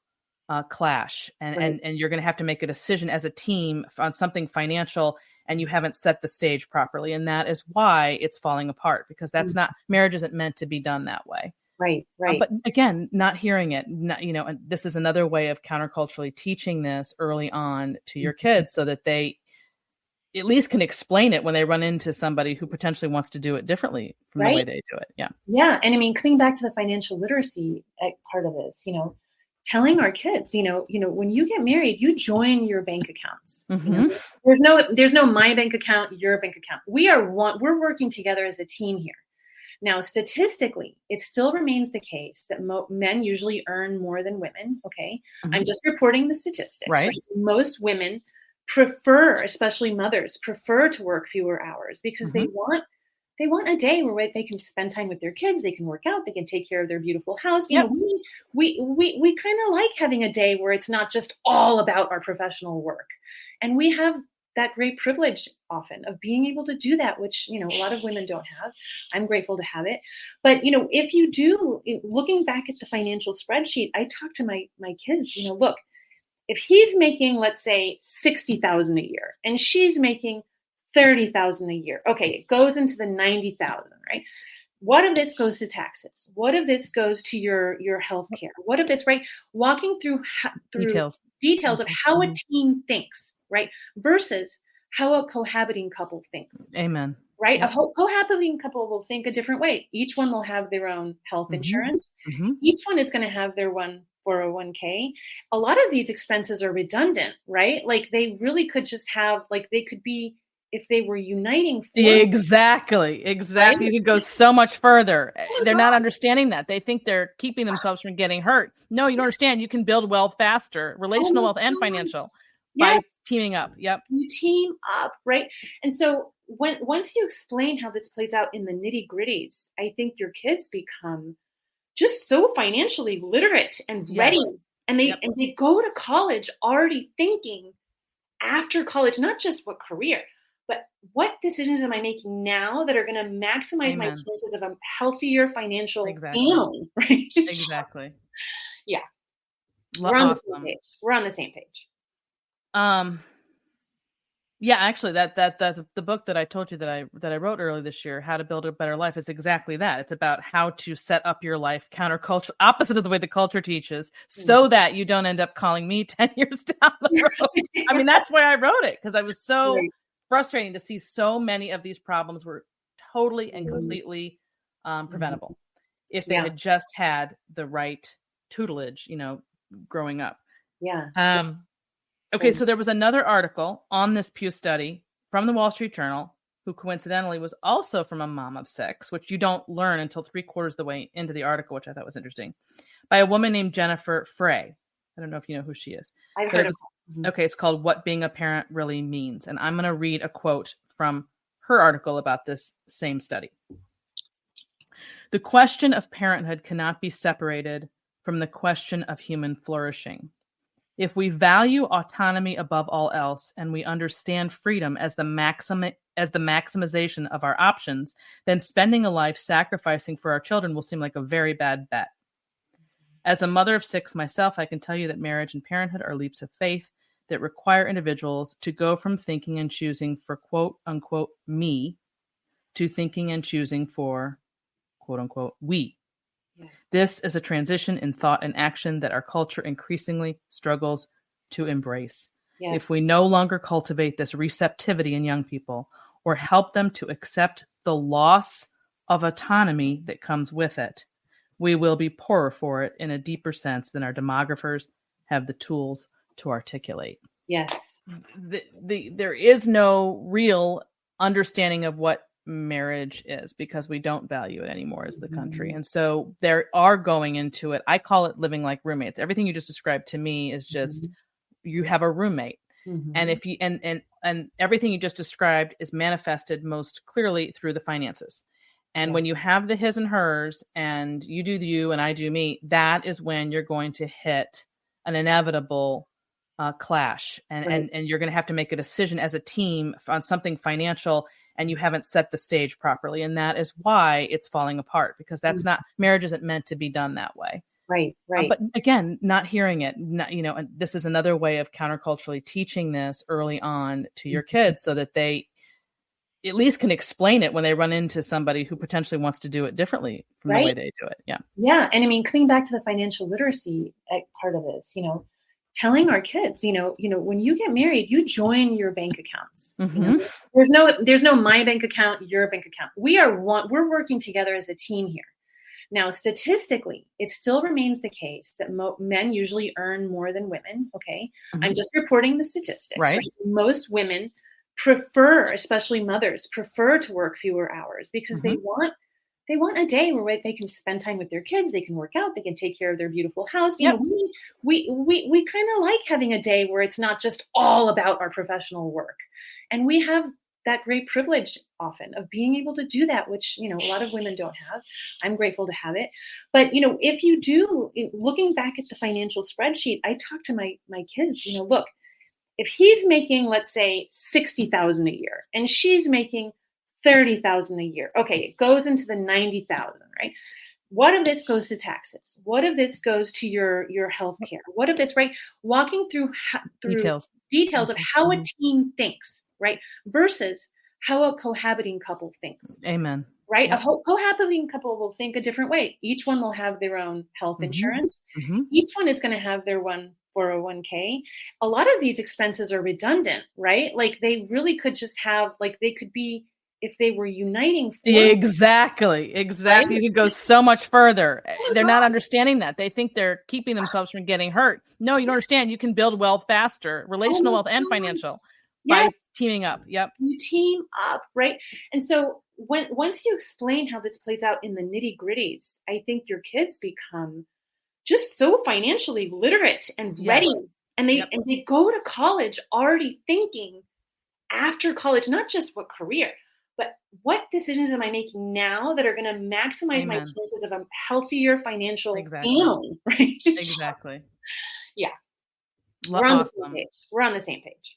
Speaker 1: clash. And you're going to have to make a decision as a team on something financial, and you haven't set the stage properly. And that is why it's falling apart, because that's not, marriage isn't meant to be done that way.
Speaker 2: Right.
Speaker 1: But again, not hearing it, and this is another way of counterculturally teaching this early on to your kids so that they at least can explain it when they run into somebody who potentially wants to do it differently from the way they do it.
Speaker 2: Yeah. And I mean, coming back to the financial literacy part of this, telling our kids, when you get married, you join your bank accounts. There's no my bank account, your bank account. We're working together as a team here. Now, statistically, it still remains the case that men usually earn more than women. Okay. I'm just reporting the statistics.
Speaker 1: Right.
Speaker 2: Most women prefer, especially mothers, prefer to work fewer hours because they want a day where they can spend time with their kids, they can work out, they can take care of their beautiful house. We kind of like having a day where it's not just all about our professional work. And we have that great privilege often of being able to do that, which, a lot of women don't have. I'm grateful to have it. But, if you do, looking back at the financial spreadsheet, I talk to my kids, look, if he's making, let's say, $60,000 a year and she's making $30,000 a year, okay, it goes into the $90,000, right? What if this goes to taxes? What if this goes to your health care? What if this, right? Walking through details of how a team thinks, right? Versus how a cohabiting couple thinks.
Speaker 1: Amen.
Speaker 2: Right? Yep. A cohabiting couple will think a different way. Each one will have their own health insurance. Each one is going to have their one 401k. A lot of these expenses are redundant, right? Like they really could just have, they could be, if they were uniting.
Speaker 1: Exactly. Right? You could go so much further. They're not understanding that. They think they're keeping themselves from getting hurt. No, you don't understand. You can build wealth faster, relational wealth and financial, by teaming up. Yep.
Speaker 2: You team up, right? And so once you explain how this plays out in the nitty gritties, I think your kids become just so financially literate and ready. And they go to college already thinking after college, not just what career, but what decisions am I making now that are going to maximize my chances of a healthier financial family, right?
Speaker 1: Exactly.
Speaker 2: Yeah. We're on the same page. We're on the same page.
Speaker 1: Yeah, actually, that the book that I told you that I wrote earlier this year, How to Build a Better Life, is exactly that. It's about how to set up your life counterculture, opposite of the way the culture teaches, so that you don't end up calling me 10 years down the road. I mean, that's why I wrote it, because I was so frustrating to see so many of these problems were totally and completely preventable if they had just had the right tutelage, growing up.
Speaker 2: Yeah.
Speaker 1: Okay, so there was another article on this Pew study from the Wall Street Journal, who coincidentally was also from a mom of six, which you don't learn until 3/4 of the way into the article, which I thought was interesting, by a woman named Jennifer Frey. I don't know if you know who she is.
Speaker 2: I've heard of her.
Speaker 1: Okay, it's called What Being a Parent Really Means. And I'm going to read a quote from her article about this same study. The question of parenthood cannot be separated from the question of human flourishing. If we value autonomy above all else and we understand freedom as the maximization of our options, then spending a life sacrificing for our children will seem like a very bad bet. As a mother of 6 myself, I can tell you that marriage and parenthood are leaps of faith that require individuals to go from thinking and choosing for quote unquote me to thinking and choosing for quote unquote we. Yes. This is a transition in thought and action that our culture increasingly struggles to embrace. Yes. If we no longer cultivate this receptivity in young people or help them to accept the loss of autonomy that comes with it, we will be poorer for it in a deeper sense than our demographers have the tools to articulate.
Speaker 2: Yes.
Speaker 1: There is no real understanding of what marriage is because we don't value it anymore as the country. And so there are going into it. I call it living like roommates. Everything you just described to me is just you have a roommate. And if you and everything you just described is manifested most clearly through the finances. And when you have the his and hers and you do the you and I do me, that is when you're going to hit an inevitable clash. And you're going to have to make a decision as a team on something financial, and you haven't set the stage properly. And that is why it's falling apart, because that's not, marriage isn't meant to be done that way.
Speaker 2: Right.
Speaker 1: But again, not hearing it, and this is another way of counterculturally teaching this early on to your kids so that they at least can explain it when they run into somebody who potentially wants to do it differently from the way they do it. Yeah.
Speaker 2: Yeah. And I mean, coming back to the financial literacy part of this, telling our kids, when you get married, you join your bank accounts. There's no my bank account, your bank account. We're working together as a team here. Now, statistically, it still remains the case that men usually earn more than women. Okay. I'm just reporting the statistics.
Speaker 1: Right.
Speaker 2: Most women prefer, especially mothers, prefer to work fewer hours because they want a day where they can spend time with their kids, they can work out, they can take care of their beautiful house. We kind of like having a day where it's not just all about our professional work. And we have that great privilege often of being able to do that, which, a lot of women don't have. I'm grateful to have it. But, if you do, looking back at the financial spreadsheet, I talk to my kids, look, if he's making, let's say, $60,000 a year and she's making $30,000 a year, okay, it goes into the $90,000, right? What if this goes to taxes? What if this goes to your health care? What if this, right? Walking through details of how a team thinks, right? Versus how a cohabiting couple thinks.
Speaker 1: Amen.
Speaker 2: Right? Yep. A cohabiting couple will think a different way. Each one will have their own health insurance. Each one is going to have their one 401k. A lot of these expenses are redundant, right? Like they really could just have, they could be, if they were uniting.
Speaker 1: Exactly. Right? You could go so much further. They're not understanding that. They think they're keeping themselves from getting hurt. No, you don't understand. You can build wealth faster, relational wealth and financial, by teaming up. Yep.
Speaker 2: You team up, right? And so once you explain how this plays out in the nitty gritties, I think your kids become just so financially literate and ready. And they go to college already thinking after college, not just what career, but what decisions am I making now that are going to maximize my chances of a healthier financial family, right?
Speaker 1: Exactly.
Speaker 2: Yeah. We're on the same page.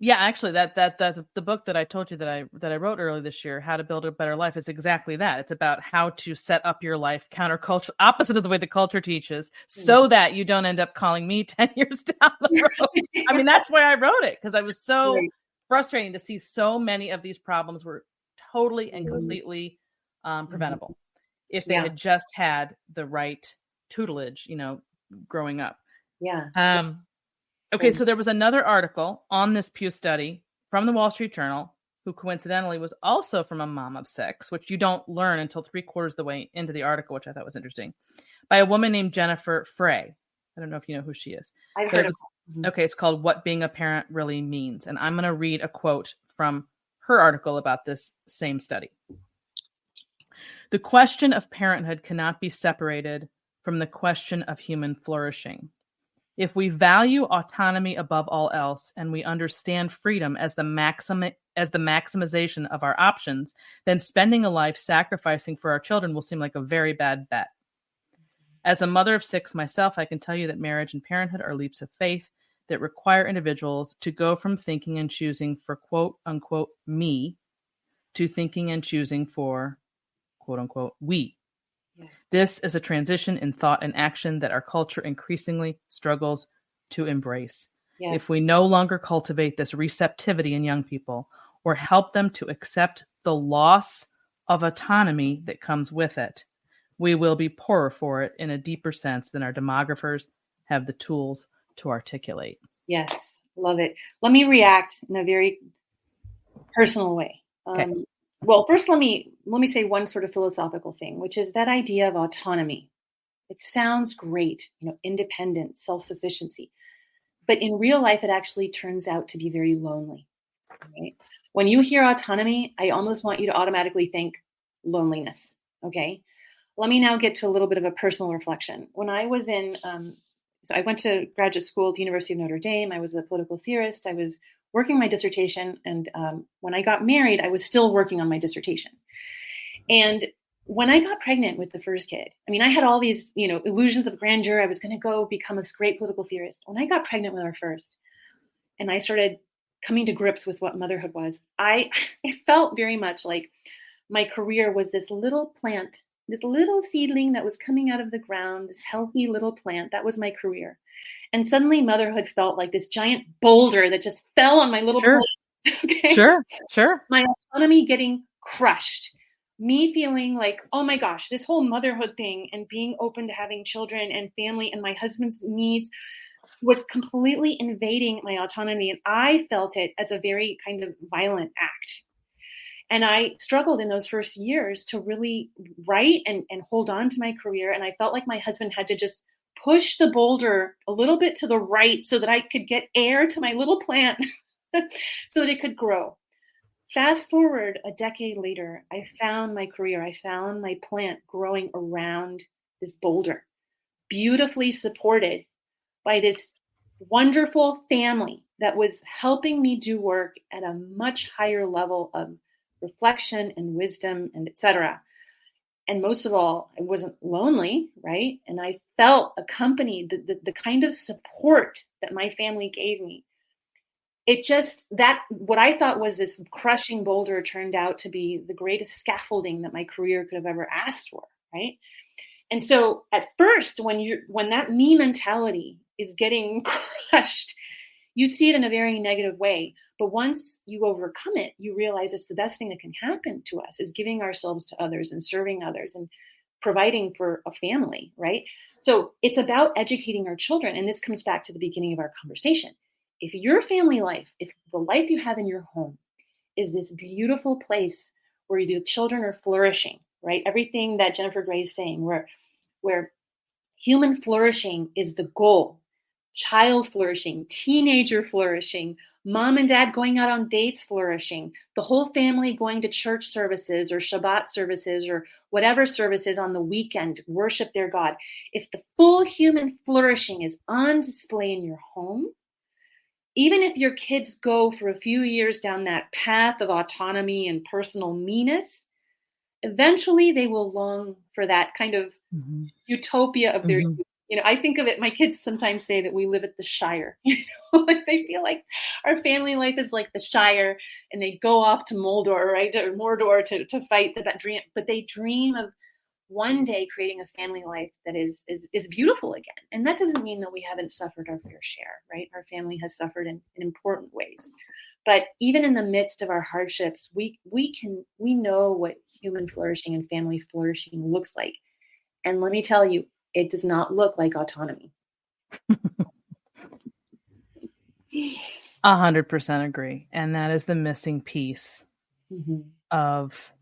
Speaker 1: Yeah, actually, that the book that I told you that I wrote earlier this year, How to Build a Better Life, is exactly that. It's about how to set up your life counterculture, opposite of the way the culture teaches, so that you don't end up calling me 10 years down the road. I mean, that's why I wrote it, because I was so frustrating to see so many of these problems were totally and completely preventable if they had just had the right tutelage, growing up.
Speaker 2: Yeah.
Speaker 1: Okay, so there was another article on this Pew study from the Wall Street Journal, who coincidentally was also from a mom of 6, which you don't learn until 3/4 of the way into the article, which I thought was interesting, by a woman named Jennifer Frey. I don't know if you know who she is.
Speaker 2: I've heard of
Speaker 1: her. Okay, it's called What Being a Parent Really Means. And I'm going to read a quote from her article about this same study. The question of parenthood cannot be separated from the question of human flourishing. If we value autonomy above all else and we understand freedom as the maximization of our options, then spending a life sacrificing for our children will seem like a very bad bet. As a mother of 6 myself, I can tell you that marriage and parenthood are leaps of faith that require individuals to go from thinking and choosing for quote unquote me to thinking and choosing for quote unquote we. Yes. This is a transition in thought and action that our culture increasingly struggles to embrace. Yes. If we no longer cultivate this receptivity in young people or help them to accept the loss of autonomy that comes with it, we will be poorer for it in a deeper sense than our demographers have the tools to articulate.
Speaker 2: Yes, love it. Let me react in a very personal way.
Speaker 1: Okay.
Speaker 2: Well, first, let me say one sort of philosophical thing, which is that idea of autonomy. It sounds great, independence, self-sufficiency, but in real life, it actually turns out to be very lonely. Right? When you hear autonomy, I almost want you to automatically think loneliness. Okay. Let me now get to a little bit of a personal reflection. When I was so I went to graduate school at the University of Notre Dame. I was a political theorist. I was working my dissertation. And when I got married, I was still working on my dissertation. And when I got pregnant with the first kid, I had all these, illusions of grandeur. I was going to go become a great political theorist. When I got pregnant with our first, and I started coming to grips with what motherhood was, I felt very much like my career was this little plant, this little seedling that was coming out of the ground, this healthy little plant. That was my career. And suddenly motherhood felt like this giant boulder that just fell on my little
Speaker 1: plant. Okay? Sure.
Speaker 2: My autonomy getting crushed. Me feeling like, oh my gosh, this whole motherhood thing and being open to having children and family and my husband's needs was completely invading my autonomy. And I felt it as a very kind of violent act. And I struggled in those first years to really write and hold on to my career. And I felt like my husband had to just push the boulder a little bit to the right so that I could get air to my little plant so that it could grow. Fast forward a decade later, I found my career. I found my plant growing around this boulder, beautifully supported by this wonderful family that was helping me do work at a much higher level of reflection and wisdom and etc. And most of all, I wasn't lonely, right? And I felt accompanied, the kind of support that my family gave me. It just, that what I thought was this crushing boulder turned out to be the greatest scaffolding that my career could have ever asked for, right? And so at first, when that me mentality is getting crushed, you see it in a very negative way. But once you overcome it, you realize it's the best thing that can happen to us is giving ourselves to others and serving others and providing for a family, right? So it's about educating our children. And this comes back to the beginning of our conversation. If your family life, if the life you have in your home is this beautiful place where the children are flourishing, right? Everything that Jennifer Gray is saying, where human flourishing is the goal, child flourishing, teenager flourishing, mom and dad going out on dates flourishing, the whole family going to church services or Shabbat services or whatever services on the weekend, worship their God. If the full human flourishing is on display in your home, even if your kids go for a few years down that path of autonomy and personal meanness, eventually they will long for that kind of utopia of their youth. I think of it, my kids sometimes say that we live at the Shire. They feel like our family life is like the Shire and they go off to Mordor, right? Or Mordor to fight that dream. But they dream of one day creating a family life that is beautiful again. And that doesn't mean that we haven't suffered our fair share, right? Our family has suffered in important ways. But even in the midst of our hardships, we know what human flourishing and family flourishing looks like. And let me tell you, it does not look like autonomy.
Speaker 1: 100% agree. And that is the missing piece of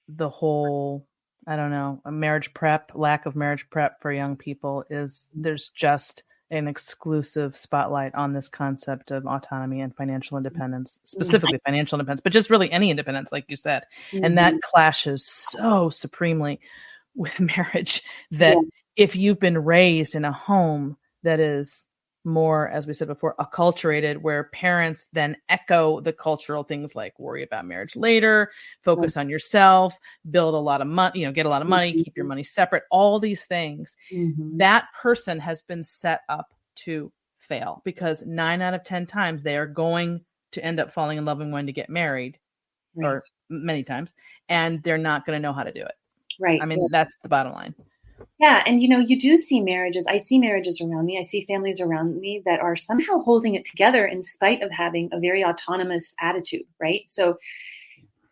Speaker 1: the whole, I don't know, a marriage prep, lack of marriage prep for young people is there's just an exclusive spotlight on this concept of autonomy and financial independence, specifically financial independence, but just really any independence, like you said. And that clashes so supremely with marriage that if you've been raised in a home that is more, as we said before, acculturated, where parents then echo the cultural things like worry about marriage later, focus on yourself, build a lot of money, get a lot of money, keep your money separate, all these things, that person has been set up to fail, because 9 out of 10 times they are going to end up falling in love and wanting to get married, or many times, and they're not going to know how to do it.
Speaker 2: Right.
Speaker 1: I mean, that's the bottom line.
Speaker 2: Yeah. And, you do see marriages. I see marriages around me. I see families around me that are somehow holding it together in spite of having a very autonomous attitude, right? So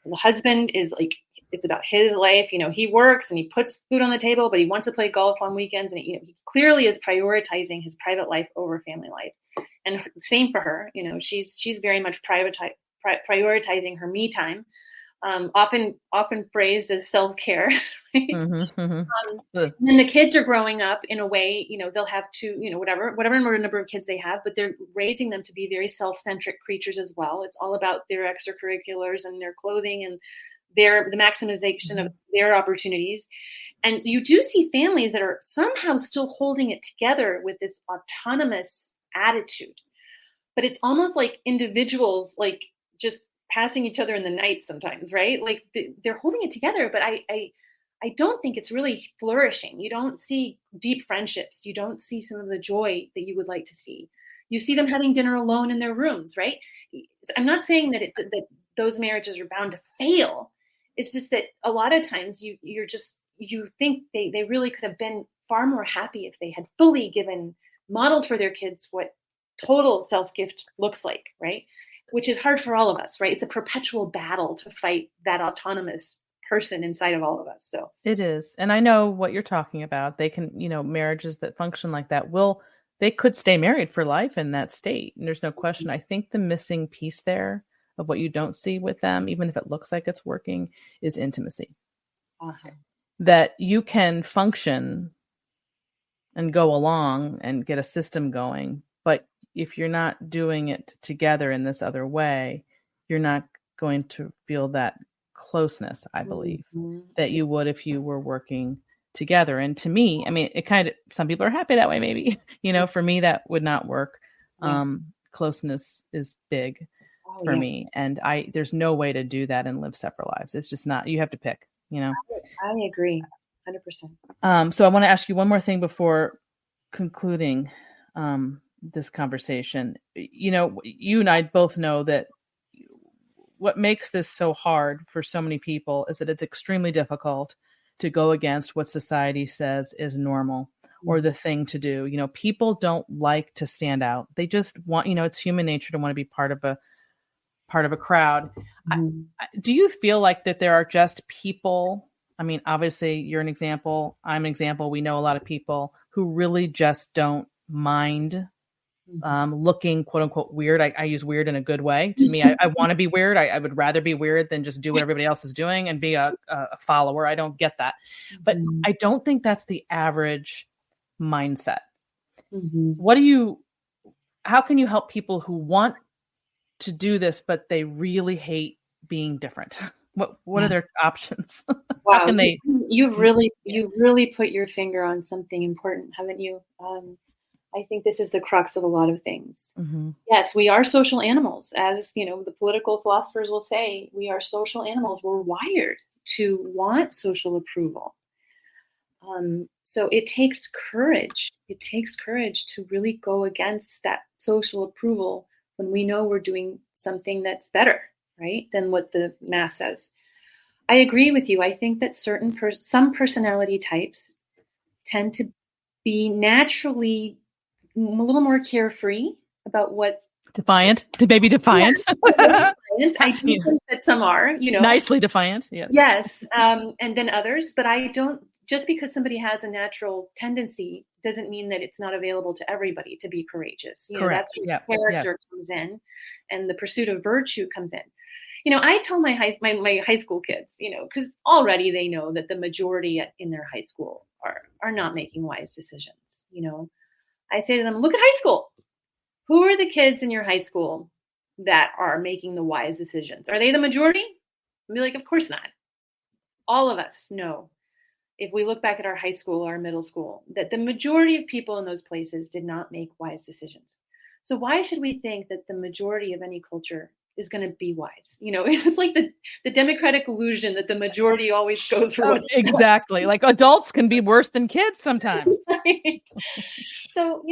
Speaker 2: the husband is like, it's about his life. He works and he puts food on the table, but he wants to play golf on weekends. And, he clearly is prioritizing his private life over family life. And same for her. She's very much prioritizing her me time. Often phrased as self-care, right? And then the kids are growing up in a way, they'll have to, whatever number of kids they have, but they're raising them to be very self-centric creatures as well. It's all about their extracurriculars and their clothing and the maximization of their opportunities. And you do see families that are somehow still holding it together with this autonomous attitude, but it's almost like individuals, like just passing each other in the night sometimes, right? Like they're holding it together, but I don't think it's really flourishing. You don't see deep friendships. You don't see some of the joy that you would like to see. You see them having dinner alone in their rooms, right? I'm not saying that that those marriages are bound to fail. It's just that a lot of times you think they really could have been far more happy if they had fully modeled for their kids what total self-gift looks like, right? Which is hard for all of us, right? It's a perpetual battle to fight that autonomous person inside of all of us. So
Speaker 1: it is. And I know what you're talking about. They can, marriages that function like that they could stay married for life in that state. And there's no question. I think the missing piece there of what you don't see with them, even if it looks like it's working, is intimacy. That you can function and go along and get a system going, but if you're not doing it together in this other way, you're not going to feel that closeness, I believe, that you would if you were working together. And to me, I mean, some people are happy that way, maybe, for me, that would not work. Closeness is big for me. And there's no way to do that and live separate lives. It's just not, you have to pick,
Speaker 2: I agree 100%.
Speaker 1: So I want to ask you one more thing before concluding, this conversation. You and I both know that what makes this so hard for so many people is that it's extremely difficult to go against what society says is normal or the thing to do. People don't like to stand out. They just want, it's human nature to want to be part of a crowd. Do you feel like that there are just people? I mean, obviously you're an example. I'm an example. We know a lot of people who really just don't mind looking quote unquote weird. I use weird in a good way. To me, I want to be weird. I would rather be weird than just do what everybody else is doing and be a follower. I don't get that. But I don't think that's the average mindset. How can you help people who want to do this, but they really hate being different? What are their options?
Speaker 2: Wow. How can they? You've really put your finger on something important, haven't you? I think this is the crux of a lot of things. Yes, we are social animals. As the political philosophers will say, we are social animals. We're wired to want social approval. So it takes courage. It takes courage to really go against that social approval when we know we're doing something that's better, right, than what the mass says. I agree with you. I think that some personality types tend to be naturally a little more carefree about what
Speaker 1: defiant. Yeah.
Speaker 2: I do think that some are,
Speaker 1: nicely defiant. Yes.
Speaker 2: Yes. And then others, but I don't, just because somebody has a natural tendency doesn't mean that it's not available to everybody to be courageous.
Speaker 1: Correct.
Speaker 2: That's where character comes in and the pursuit of virtue comes in. I tell my high school kids, because already they know that the majority in their high school are not making wise decisions. I say to them, look at high school. Who are the kids in your high school that are making the wise decisions? Are they the majority? I'll be like, of course not. All of us know if we look back at our high school, our middle school, that the majority of people in those places did not make wise decisions. So why should we think that the majority of any culture is going to be wise? It's like the democratic illusion that the majority always goes for what's
Speaker 1: exactly. Like adults can be worse than kids sometimes.
Speaker 2: Right. So,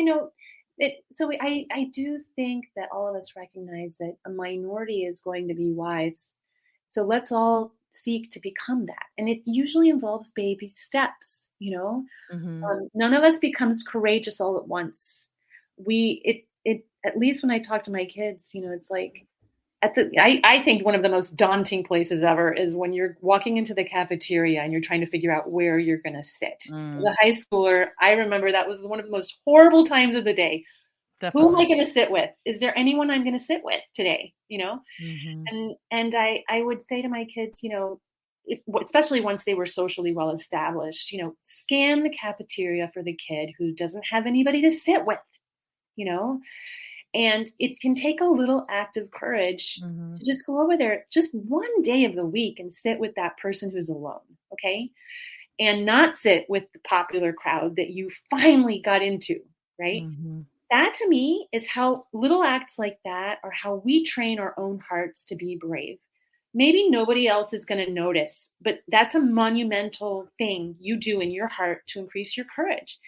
Speaker 2: I do think that all of us recognize that a minority is going to be wise. So let's all seek to become that. And it usually involves baby steps, none of us becomes courageous all at once. At least when I talk to my kids, it's like I think one of the most daunting places ever is when you're walking into the cafeteria and you're trying to figure out where you're going to sit. As a high schooler, I remember that was one of the most horrible times of the day. Definitely. Who am I going to sit with? Is there anyone I'm going to sit with today? And I would say to my kids, especially once they were socially well established, scan the cafeteria for the kid who doesn't have anybody to sit with, and it can take a little act of courage to just go over there just one day of the week and sit with that person who's alone. Okay. And not sit with the popular crowd that you finally got into. Right. That to me is how little acts like that are how we train our own hearts to be brave. Maybe nobody else is going to notice, but that's a monumental thing you do in your heart to increase your courage.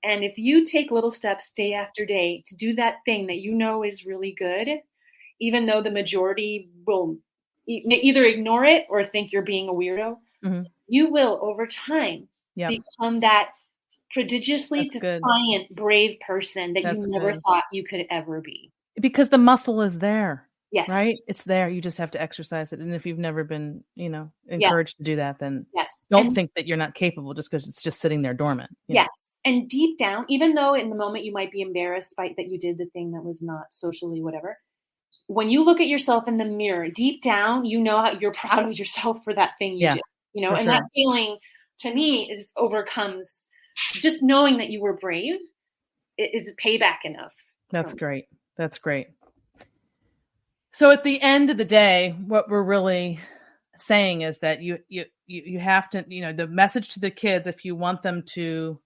Speaker 2: And if you take little steps day after day to do that thing that is really good, even though the majority will either ignore it or think you're being a weirdo, you will over time become that prodigiously defiant, brave person that you never thought you could ever be.
Speaker 1: Because the muscle is there.
Speaker 2: Yes.
Speaker 1: Right? It's there. You just have to exercise it. And if you've never been, encouraged to do that, then don't think that you're not capable just because it's just sitting there dormant.
Speaker 2: Yes. And deep down, even though in the moment you might be embarrassed by that you did the thing that was not socially whatever, when you look at yourself in the mirror, deep down, how you're proud of yourself for that thing you did. And that feeling to me overcomes just knowing that you were brave is payback enough.
Speaker 1: That's great. That's great. So at the end of the day, what we're really saying is that you have to, the message to the kids, if you want them to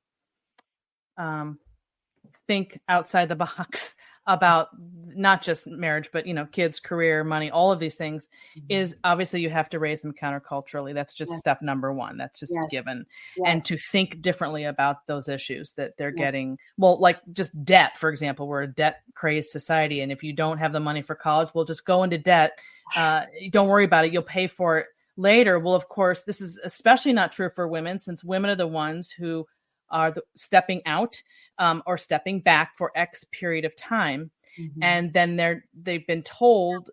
Speaker 1: think outside the box about not just marriage, but, kids, career, money, all of these things is obviously you have to raise them counterculturally. That's just step number one. That's just given. And to think differently about those issues that they're getting. Well, like just debt, for example, we're a debt crazed society. And if you don't have the money for college, we'll just go into debt. Don't worry about it. You'll pay for it later. Well, of course, this is especially not true for women, since women are the ones who are stepping out or stepping back for X period of time. And then they've been told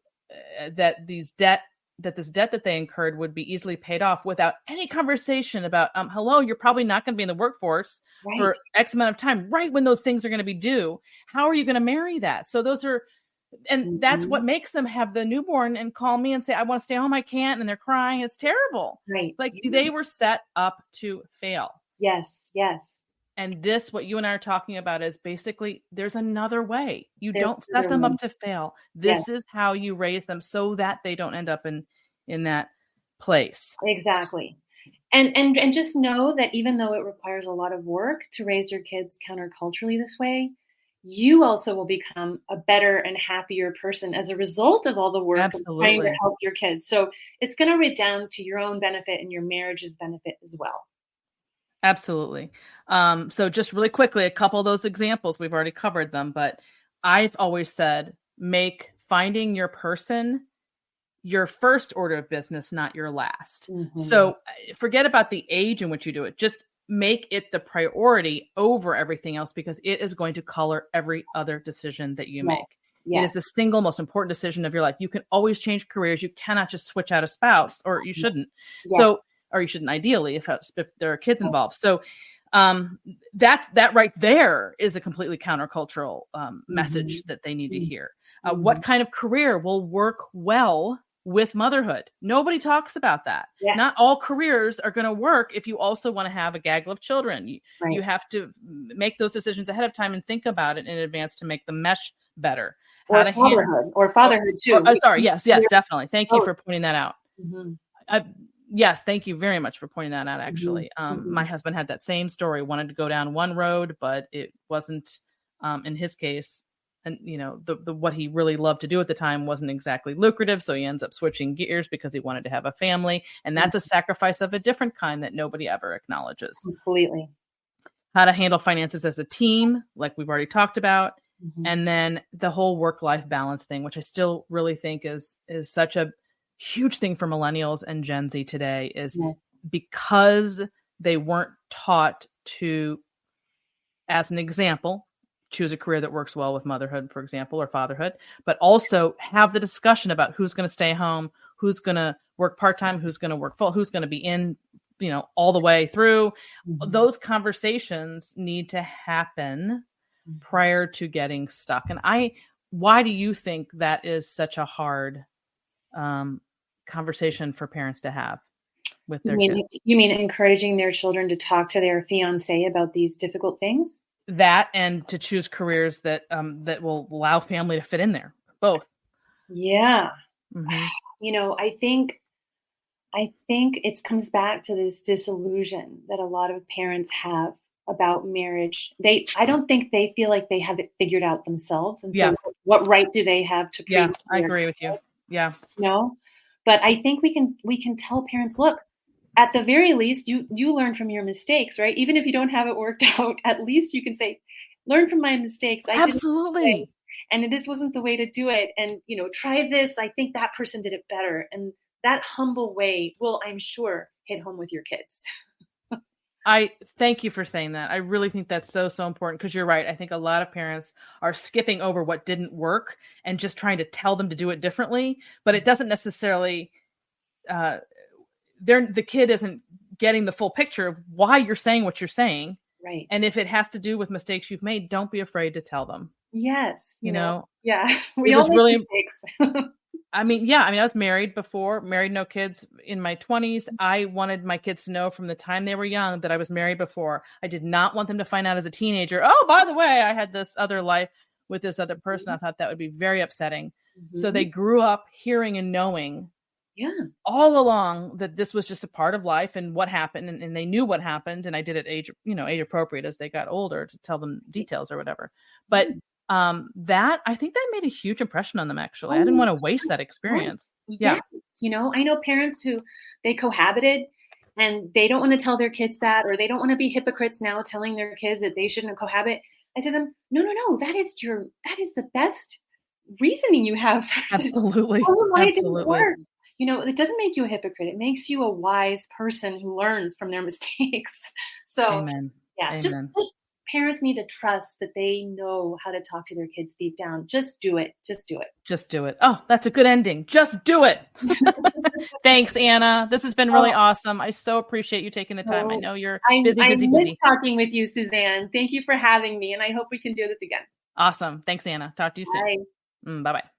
Speaker 1: that this debt that they incurred would be easily paid off without any conversation about, hello, you're probably not going to be in the workforce for X amount of time, right when those things are going to be due. How are you going to marry that? So those are, and that's what makes them have the newborn and call me and say, I want to stay home. I can't. And they're crying. It's terrible.
Speaker 2: Right.
Speaker 1: Like they were set up to fail.
Speaker 2: Yes. Yes.
Speaker 1: And this, what you and I are talking about, is basically there's another way. Don't set them up to fail. This is how you raise them so that they don't end up in that place.
Speaker 2: Exactly. And just know that even though it requires a lot of work to raise your kids counterculturally this way, you also will become a better and happier person as a result of all the work of trying to help your kids. So it's going to redound to your own benefit and your marriage's benefit as well.
Speaker 1: Absolutely. So just really quickly, a couple of those examples, we've already covered them, but I've always said, make finding your person your first order of business, not your last. So forget about the age in which you do it. Just make it the priority over everything else, because it is going to color every other decision that you make. It is the single most important decision of your life. You can always change careers. You cannot just switch out a spouse, or you shouldn't. Or you shouldn't ideally if there are kids involved. So that right there is a completely countercultural message that they need to hear. What kind of career will work well with motherhood? Nobody talks about that. Not all careers are going to work if you also want to have a gaggle of children. You have to make those decisions ahead of time and think about it in advance to make the mesh better.
Speaker 2: Or fatherhood too.
Speaker 1: Sorry. Yes, definitely. Thank you for pointing that out. Yes. Thank you very much for pointing that out. Actually,
Speaker 2: Mm-hmm.
Speaker 1: my husband had that same story, wanted to go down one road, but it wasn't, in his case. And, the what he really loved to do at the time wasn't exactly lucrative. So he ends up switching gears because he wanted to have a family. And that's a sacrifice of a different kind that nobody ever acknowledges.
Speaker 2: Completely.
Speaker 1: How to handle finances as a team, like we've already talked about.
Speaker 2: Mm-hmm.
Speaker 1: And then the whole work-life balance thing, which I still really think is such a huge thing for millennials and Gen Z today, is because they weren't taught to, as an example, choose a career that works well with motherhood, for example, or fatherhood, but also have the discussion about who's going to stay home, who's going to work part-time, who's going to work full, who's going to be in, all the way through. Mm-hmm. Those conversations need to happen prior to getting stuck. And why do you think that is such a hard conversation for parents to have with their kids?
Speaker 2: You mean encouraging their children to talk to their fiance about these difficult things?
Speaker 1: That, and to choose careers that will allow family to fit in there. Both.
Speaker 2: Yeah.
Speaker 1: Mm-hmm.
Speaker 2: I think it comes back to this disillusion that a lot of parents have about marriage. I don't think they feel like they have it figured out themselves. And so what right do they have to preach?
Speaker 1: Yeah, I agree with you. Yeah.
Speaker 2: No, but I think we can tell parents, look, at the very least, you learn from your mistakes, right? Even if you don't have it worked out, at least you can say, learn from my mistakes.
Speaker 1: Absolutely.
Speaker 2: And this wasn't the way to do it. And, try this. I think that person did it better. And that humble way will, I'm sure, hit home with your kids.
Speaker 1: I thank you for saying that. I really think that's so, so important, because you're right. I think a lot of parents are skipping over what didn't work and just trying to tell them to do it differently. But it doesn't necessarily, the kid isn't getting the full picture of why you're saying what you're saying.
Speaker 2: Right.
Speaker 1: And if it has to do with mistakes you've made, don't be afraid to tell them.
Speaker 2: Yes.
Speaker 1: Yeah.
Speaker 2: We all make mistakes.
Speaker 1: I was married before, no kids in my 20s. I wanted my kids to know from the time they were young that I was married before. I did not want them to find out as a teenager, oh, by the way, I had this other life with this other person. I thought that would be very upsetting. Mm-hmm. So they grew up hearing and knowing all along that this was just a part of life and what happened. And they knew what happened. And I did it age appropriate as they got older to tell them details or whatever. But I think that made a huge impression on them, actually. I didn't want to waste that experience.
Speaker 2: Yes. I know parents who they cohabited and they don't want to tell their kids that, or they don't want to be hypocrites now telling their kids that they shouldn't cohabit. I said to them, no, that is the best reasoning you have.
Speaker 1: Absolutely.
Speaker 2: Why it didn't work. It doesn't make you a hypocrite. It makes you a wise person who learns from their mistakes. So
Speaker 1: Amen.
Speaker 2: Just parents need to trust that they know how to talk to their kids deep down. Just do it. Just do it.
Speaker 1: Just do it. Oh, that's a good ending. Just do it. Thanks, Anna. This has been really awesome. I so appreciate you taking the time. I know you're busy.
Speaker 2: I miss talking with you, Suzanne. Thank you for having me, and I hope we can do this again.
Speaker 1: Awesome. Thanks, Anna. Talk to you soon.
Speaker 2: Bye.
Speaker 1: Bye-bye.